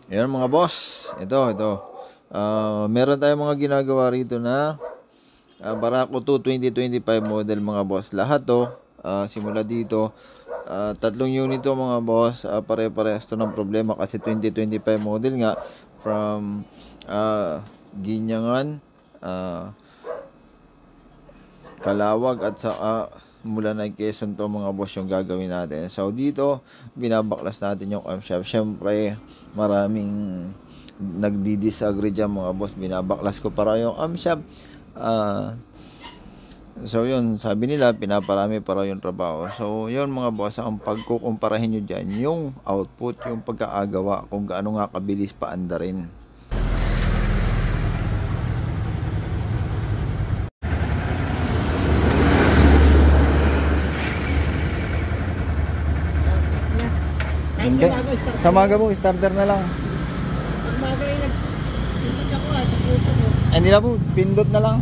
Ayan mga boss, ito. Meron tayong mga ginagawa rito na Barako 2 2025 model mga boss. Lahat to, simula dito, tatlong unit to mga boss. Pare-parehas to ng problema kasi 2025 model nga from Ginyangan, Kalawag at sa mula na Quezon to mga boss yung gagawin natin. So dito binabaklas natin yung camshaft. Syempre maraming nagdi-disagree dyan mga boss. Binabaklas ko para yung camshaft. So yun, sabi nila pinaparami para yung trabaho. So yun mga boss, ang pagkukumparahin nyo dyan yung output, yung pagkaagawa, kung gaano nga kabilis paandarin. Hindi. Sa maga mo, starter na lang. Sa maga ay nagpindot ako tapos luto mo. Hindi na po, pindot na lang.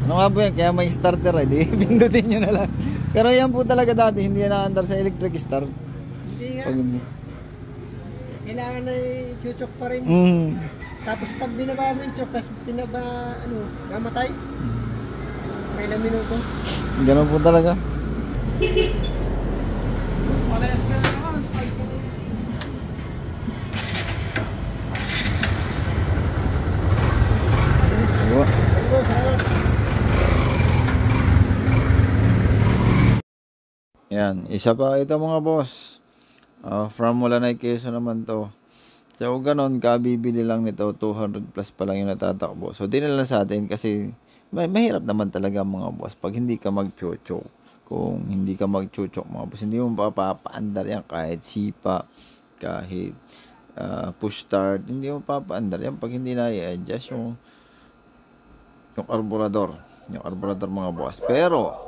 Ano nga po yan? Kaya may starter di pindutin nyo na lang. Pero yan po talaga dati, hindi na andar sa electric start. Hindi nga. Pag hindi. Kailangan na i-chuchok pa rin. Tapos pag binaba mo yung chok, tapos namatay. May ilang minuto. Ganun po talaga. Parehas ka na naman. Yan, isa pa ito mga boss. From Mulanay Quezon naman to. So ganon, kabibili lang nito, 200 plus pa lang yung natatakbo. So dinala sa atin kasi mahirap naman talaga mga boss pag hindi ka mag-chuchok. Kung hindi ka mag-chuchok mga boss, hindi mo papaandar yan kahit sipa, kahit push start, hindi mo papaandar yan pag hindi na i-adjust yung carburetor. Yung carburetor mga boss. Pero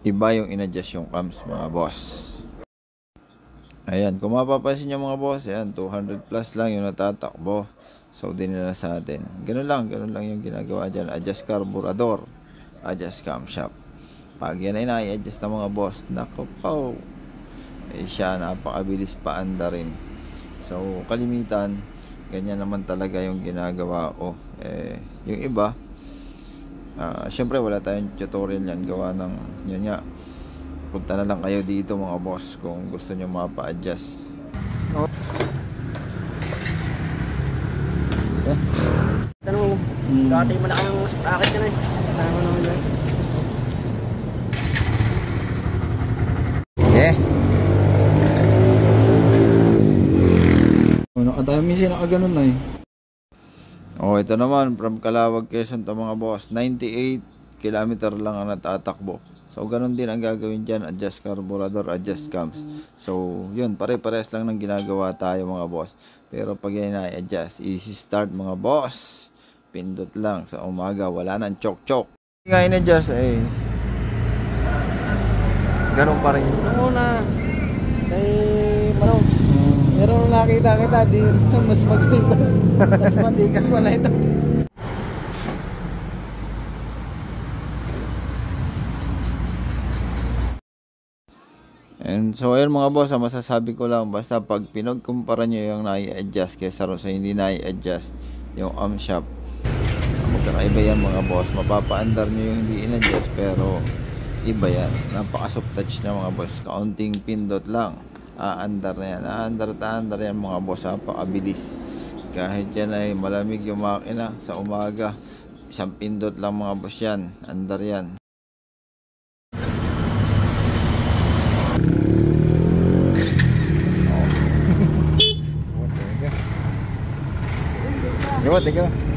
iba yung in-adjust yung cams mga boss. Ayan, kung mapapansin nyo mga boss, ayan, 200 plus lang yung natatakbo. So, dinala sa atin. Ganun lang yung ginagawa dyan. Adjust carburetor, adjust camshaft. Pag yan ay na-adjust na mga boss, naku po, siya, napakabilis pa anda rin. So, kalimitan, ganyan naman talaga yung ginagawa ko. Yung iba, syempre wala tayong tutorial yan, gawa ng yun nga, punta na lang kayo dito mga boss kung gusto nyo mapa-adjust. Tanong, dati malakang akit ka na Kasama naman yan. Nakadami siya nakaganon na ito naman from Kalawag, Quezon to mga boss. 98 kilometer lang ang natatakbo. So ganun din ang gagawin dyan. Adjust carburetor, adjust cams. So yun, pare-pares lang ng ginagawa tayo mga boss. Pero pag yan na-adjust, easy start mga boss. Pindot lang sa umaga, wala nang chok-chok. Nga in-adjust ganun pa rin. Noong una, pero nakita kita, di mas magaling pa. Mas matikas wala ito. And so ayun mga boss, masasabi ko lang, basta pag pinagkumpara nyo yung nai-adjust kaysa sa hindi nai-adjust yung camshaft, magkakaiba yan mga boss. Mapapaandar nyo yung hindi in-adjust pero iba yan. Napaka-soft touch na mga boss. Kaunting pindot lang, aandar na yan. Aandar yan mga boss. Napakabilis. Kahit yan ay malamig yung makina sa umaga, isang pindot lang mga boss yan. Andar yan. Thank you.